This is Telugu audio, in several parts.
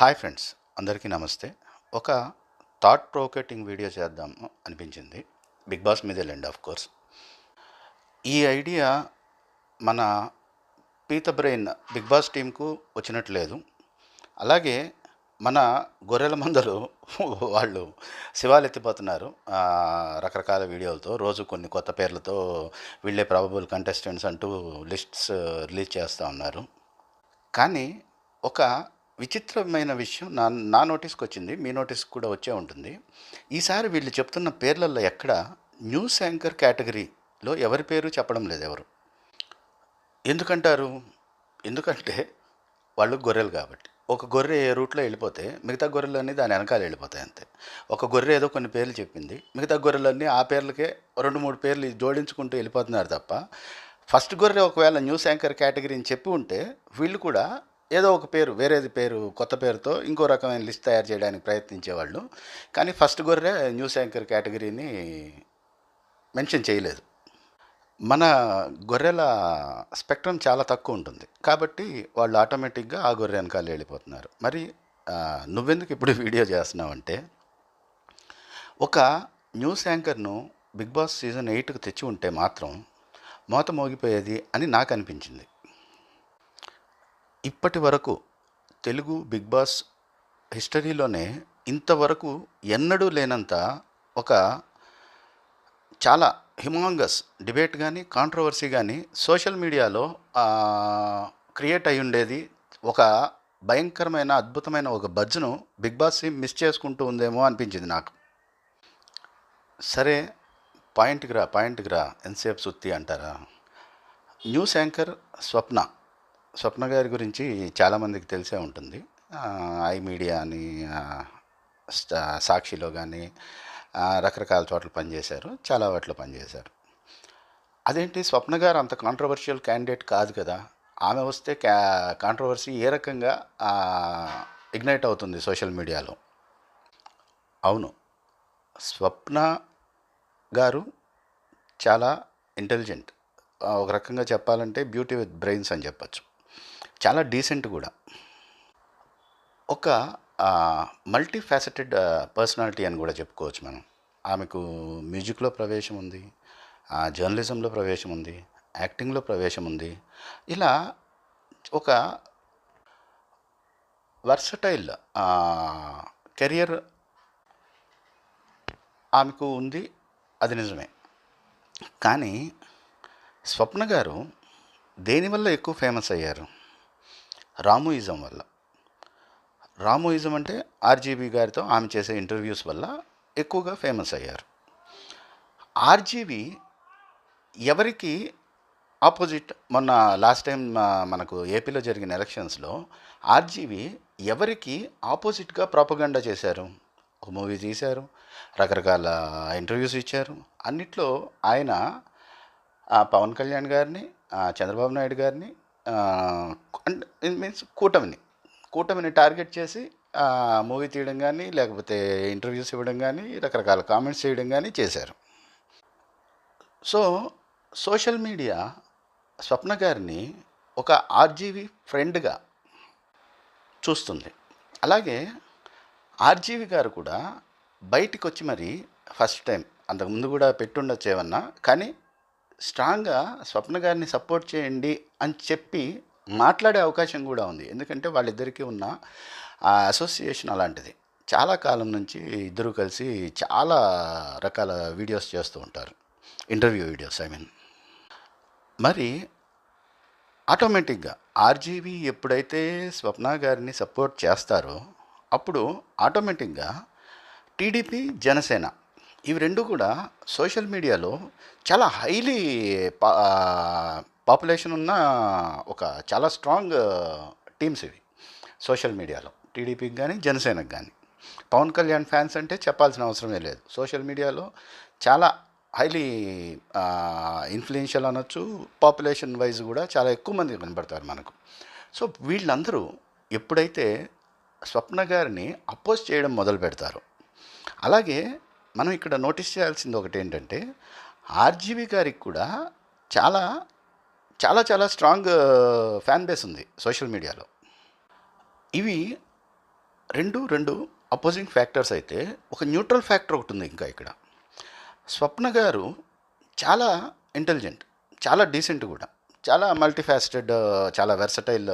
హాయ్ ఫ్రెండ్స్, అందరికీ నమస్తే. ఒక థాట్ ప్రొవోకేటింగ్ వీడియో చేద్దాము అనిపించింది. బిగ్ బాస్ మీదేలెండి ఆఫ్ కోర్స్. ఈ ఐడియా మన పీత బ్రెయిన్ బిగ్ బాస్ టీంకు వచ్చినట్టు లేదు. అలాగే మన గొర్రెల మందలు వాళ్ళు శివాలెత్తిపోతున్నారు రకరకాల వీడియోలతో. రోజు కొన్ని కొత్త పేర్లతో వీళ్ళే ప్రాబబుల్ కంటెస్టెంట్స్ అంటూ లిస్ట్స్ రిలీజ్ చేస్తూ ఉన్నారు. కానీ ఒక విచిత్రమైన విషయం నా నోటీస్కి వచ్చింది, మీ నోటీస్కి కూడా వచ్చే ఉంటుంది. ఈసారి వీళ్ళు చెప్తున్న పేర్లలో ఎక్కడ న్యూస్ యాంకర్ కేటగిరీలో ఎవరి పేరు చెప్పడం లేదు ఎవరు. ఎందుకంటారు? ఎందుకంటే వాళ్ళు గొర్రెలు కాబట్టి. ఒక గొర్రె ఏ రూట్లో వెళ్ళిపోతే మిగతా గొర్రెలన్నీ దాని వెనకాల వెళ్ళిపోతాయి అంతే. ఒక గొర్రె ఏదో కొన్ని పేర్లు చెప్పింది, మిగతా గొర్రెలన్నీ ఆ పేర్లకే 2-3 పేర్లు జోడించుకుంటూ వెళ్ళిపోతున్నారు తప్ప, ఫస్ట్ గొర్రె ఒకవేళ న్యూస్ యాంకర్ కేటగిరీని చెప్పి ఉంటే వీళ్ళు కూడా ఏదో ఒక పేరు, వేరేది పేరు, కొత్త పేరుతో ఇంకో రకమైన లిస్ట్ తయారు చేయడానికి ప్రయత్నించేవాళ్ళు. కానీ ఫస్ట్ గొర్రె న్యూస్ యాంకర్ కేటగిరీని మెన్షన్ చేయలేదు. మన గొర్రెల స్పెక్ట్రమ్ చాలా తక్కువ ఉంటుంది కాబట్టి వాళ్ళు ఆటోమేటిక్గా ఆ గొర్రె వెనకాల వెళ్ళిపోతున్నారు. మరి నువ్వెందుకు ఇప్పుడు వీడియో చేస్తున్నావంటే, ఒక న్యూస్ యాంకర్ను బిగ్ బాస్ సీజన్ 8కు తెచ్చి ఉంటే మాత్రం మోత మోగిపోయేది అని నాకు అనిపించింది. ఇప్పటి వరకు తెలుగు బిగ్ బాస్ హిస్టరీలోనే ఇంతవరకు ఎన్నడూ లేనంత ఒక చాలా హ్యూమాంగస్ డిబేట్ కానీ, కాంట్రవర్సీ కానీ సోషల్ మీడియాలో క్రియేట్ అయి ఉండేది. ఒక భయంకరమైన, అద్భుతమైన ఒక బజ్ను బిగ్ బాస్ మిస్ చేసుకుంటూ ఉందేమో అనిపించింది నాకు. సరే, పాయింట్కి రా ఎంతసేపు సుత్తి అంటారా? న్యూస్ యాంకర్ స్వప్న గారి గురించి చాలామందికి తెలిసే ఉంటుంది. ఐ మీడియా అని, సాక్షిలో కానీ రకరకాల చోట్ల పనిచేశారు, చాలా వాటిలో పనిచేశారు. అదేంటి, స్వప్న గారు అంత కాంట్రవర్షియల్ క్యాండిడేట్ కాదు కదా, ఆమె వస్తే కాంట్రవర్సీ ఏ రకంగా ఇగ్నైట్ అవుతుంది సోషల్ మీడియాలో? అవును, స్వప్న గారు చాలా ఇంటెలిజెంట్, ఒక రకంగా చెప్పాలంటే బ్యూటీ విత్ బ్రెయిన్స్ అని చెప్పచ్చు. చాలా డీసెంట్ కూడా. ఒక మల్టీ ఫ్యాసెటెడ్ పర్సనాలిటీ అని కూడా చెప్పుకోవచ్చు మనం. ఆమెకు మ్యూజిక్లో ప్రవేశం ఉంది, జర్నలిజంలో ప్రవేశం ఉంది, యాక్టింగ్లో ప్రవేశం ఉంది. ఇలా ఒక వర్సటైల్ కెరియర్ ఆమెకు ఉంది, అది నిజమే. కానీ స్వప్న గారు దేనివల్ల ఎక్కువ ఫేమస్ అయ్యారు? రామోయిజం వల్ల. రామోయిజం అంటే ఆర్జీవి గారితో ఆమె చేసే ఇంటర్వ్యూస్ వల్ల ఎక్కువగా ఫేమస్ అయ్యారు. ఆర్జీవి ఎవరికి ఆపోజిట్? మొన్న లాస్ట్ టైం మనకు ఏపీలో జరిగిన ఎలక్షన్స్లో ఆర్జీవి ఎవరికి ఆపోజిట్గా ప్రాపగండా చేశారు? ఒక మూవీ తీశారు, రకరకాల ఇంటర్వ్యూస్ ఇచ్చారు. అన్నిట్లో ఆయన పవన్ కళ్యాణ్ గారిని, చంద్రబాబు నాయుడు గారిని, మీన్స్ కూటమిని టార్గెట్ చేసి మూవీ తీయడం కానీ, లేకపోతే ఇంటర్వ్యూస్ ఇవ్వడం కానీ, రకరకాల కామెంట్స్ చేయడం కానీ చేశారు. సో సోషల్ మీడియా స్వప్న గారిని ఒక ఆర్జీవి ఫ్రెండ్గా చూస్తుంది. అలాగే ఆర్జీవి గారు కూడా బయటికి వచ్చి మరి ఫస్ట్ టైం, అంతకుముందు కూడా పెట్టుండొచ్చు ఏమన్నా, కానీ స్ట్రాంగ్గా స్వప్న గారిని సపోర్ట్ చేయండి అని చెప్పి మాట్లాడే అవకాశం కూడా ఉంది. ఎందుకంటే వాళ్ళిద్దరికీ ఉన్న అసోసియేషన్ అలాంటిది. చాలా కాలం నుంచి ఇద్దరు కలిసి చాలా రకాల వీడియోస్ చేస్తూ ఉంటారు, ఇంటర్వ్యూ వీడియోస్ మరి ఆటోమేటిక్గా ఆర్జీవి ఎప్పుడైతే స్వప్న గారిని సపోర్ట్ చేస్తారో అప్పుడు ఆటోమేటిక్గా టీడీపీ, జనసేన ఇవి రెండు కూడా సోషల్ మీడియాలో చాలా హైలీ పాపులేషన్ ఉన్న ఒక చాలా స్ట్రాంగ్ టీమ్స్ ఇవి సోషల్ మీడియాలో. టీడీపీకి కానీ, జనసేనకు కానీ. పవన్ కళ్యాణ్ ఫ్యాన్స్ అంటే చెప్పాల్సిన అవసరమే లేదు. సోషల్ మీడియాలో చాలా హైలీ ఇన్ఫ్లుయెన్షియల్ అనొచ్చు, పాపులేషన్ వైజ్ కూడా చాలా ఎక్కువ మంది కనబడతారు మనకు. సో వీళ్ళందరూ ఎప్పుడైతే స్వప్న గారిని అపోజ్ చేయడం మొదలు పెడతారో, అలాగే మనం ఇక్కడ నోటీస్ చేయాల్సింది ఒకటి ఏంటంటే, ఆర్జీవి గారికి కూడా చాలా చాలా చాలా స్ట్రాంగ్ ఫ్యాన్ బేస్ ఉంది సోషల్ మీడియాలో. ఇవి రెండు అపోజింగ్ ఫ్యాక్టర్స్ అయితే ఒక న్యూట్రల్ ఫ్యాక్టర్ ఒకటి ఉంది ఇంకా ఇక్కడ. స్వప్న గారు చాలా ఇంటెలిజెంట్, చాలా డీసెంట్ కూడా, చాలా మల్టీఫాసెటెడ్, చాలా వెర్సటైల్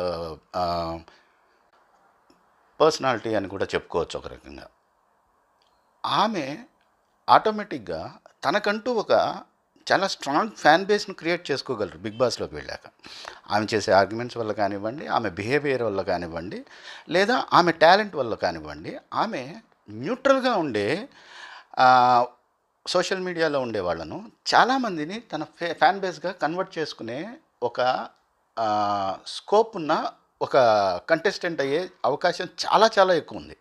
పర్సనాలిటీ అని కూడా చెప్పుకోవచ్చు ఒక రకంగా. ఆమె ఆటోమేటిక్గా తనకంటూ ఒక చాలా స్ట్రాంగ్ ఫ్యాన్ బేస్ను క్రియేట్ చేసుకోగలరు బిగ్ బాస్లోకి వెళ్ళాక. ఆమె చేసే ఆర్గ్యుమెంట్స్ వల్ల కానివ్వండి, ఆమె బిహేవియర్ వల్ల కానివ్వండి, లేదా ఆమె టాలెంట్ వల్ల కానివ్వండి, ఆమె న్యూట్రల్గా ఉండే సోషల్ మీడియాలో ఉండే వాళ్ళను చాలామందిని తన ఫ్యాన్ బేస్గా కన్వర్ట్ చేసుకునే ఒక స్కోప్ ఉన్న ఒక కంటెస్టెంట్ అయ్యే అవకాశం చాలా చాలా ఎక్కువ ఉంది.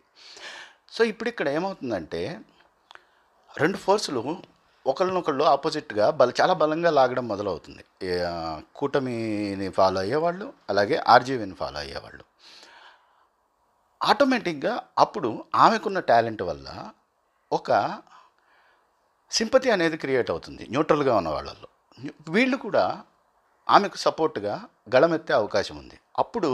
సో ఇప్పుడు ఇక్కడ ఏమవుతుందంటే రెండు ఫోర్సులు ఒకళ్ళనొకళ్ళు ఆపోజిట్గా చాలా బలంగా లాగడం మొదలవుతుంది. కూటమిని ఫాలో అయ్యేవాళ్ళు, అలాగే ఆర్జీవీని ఫాలో అయ్యేవాళ్ళు. ఆటోమేటిక్గా అప్పుడు ఆమెకున్న టాలెంట్ వల్ల ఒక సింపతి అనేది క్రియేట్ అవుతుంది న్యూట్రల్గా ఉన్న వాళ్ళల్లో. వీళ్ళు కూడా ఆమెకు సపోర్ట్గా గళమెత్తే అవకాశం ఉంది. అప్పుడు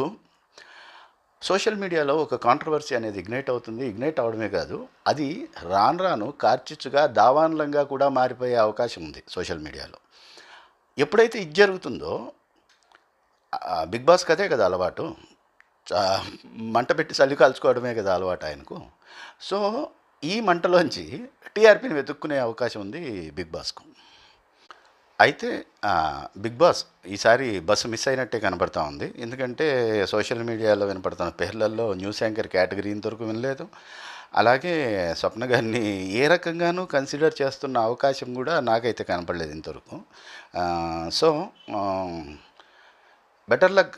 సోషల్ మీడియాలో ఒక కాంట్రవర్సీ అనేది ఇగ్నైట్ అవుతుంది. ఇగ్నైట్ అవడమే కాదు, అది రాను రాను కార్చిచ్చుగా దావాన్లంగా కూడా మారిపోయే అవకాశం ఉంది సోషల్ మీడియాలో. ఎప్పుడైతే ఇది జరుగుతుందో, బిగ్ బాస్కి అదే కదా అలవాటు, మంట పెట్టి చలి కాల్చుకోవడమే కదా అలవాటు ఆయనకు. సో ఈ మంటలోంచి టీఆర్పీని వెతుక్కునే అవకాశం ఉంది బిగ్ బాస్కు. అయితే బిగ్ బాస్ ఈసారి బస్సు మిస్ అయినట్టే కనబడతా ఉంది. ఎందుకంటే సోషల్ మీడియాలో వినపడుతున్న పేర్లలో న్యూస్ యాంకర్ కేటగిరీ ఇంతవరకు వినలేదు. అలాగే స్వప్న గారిని ఏ రకంగానూ కన్సిడర్ చేస్తున్న అవకాశం కూడా నాకైతే కనపడలేదు ఇంతవరకు. So better luck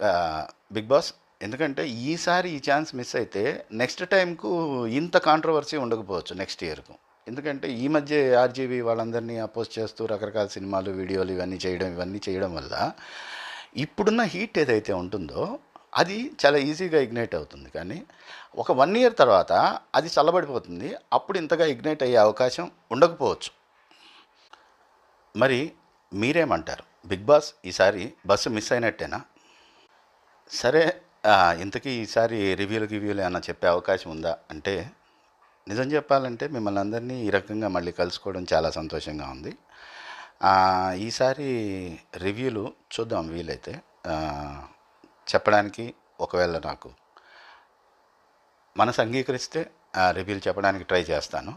Bigg Boss. ఎందుకంటే ఈసారి ఈ ఛాన్స్ మిస్ అయితే నెక్స్ట్ టైంకు ఇంత కాంట్రవర్సీ ఉండకపోవచ్చు నెక్స్ట్ ఇయర్కు. ఎందుకంటే ఈ మధ్య ఆర్జీవీ వాళ్ళందరినీ అపోజ్ చేస్తూ రకరకాల సినిమాలు, వీడియోలు ఇవన్నీ చేయడం వల్ల ఇప్పుడున్న హీట్ ఏదైతే ఉంటుందో అది చాలా ఈజీగా ఇగ్నైట్ అవుతుంది. కానీ ఒక 1 ఇయర్ తర్వాత అది చల్లబడిపోతుంది. అప్పుడు ఇంతగా ఇగ్నైట్ అయ్యే అవకాశం ఉండకపోవచ్చు. మరి మీరేమంటారు? బిగ్ బాస్ ఈసారి బస్సు మిస్ అయినట్టేనా? సరే, ఇంతకీ ఈసారి రివ్యూలు ఏమన్నా చెప్పే అవకాశం ఉందా అంటే, నిజం చెప్పాలంటే మిమ్మల్ని అందరినీ ఈ రకంగా మళ్ళీ కలుసుకోవడం చాలా సంతోషంగా ఉంది. ఈసారి రివ్యూలు చూద్దాం వీలైతే చెప్పడానికి. ఒకవేళ నాకు మనసు అంగీకరిస్తే రివ్యూలు చెప్పడానికి ట్రై చేస్తాను.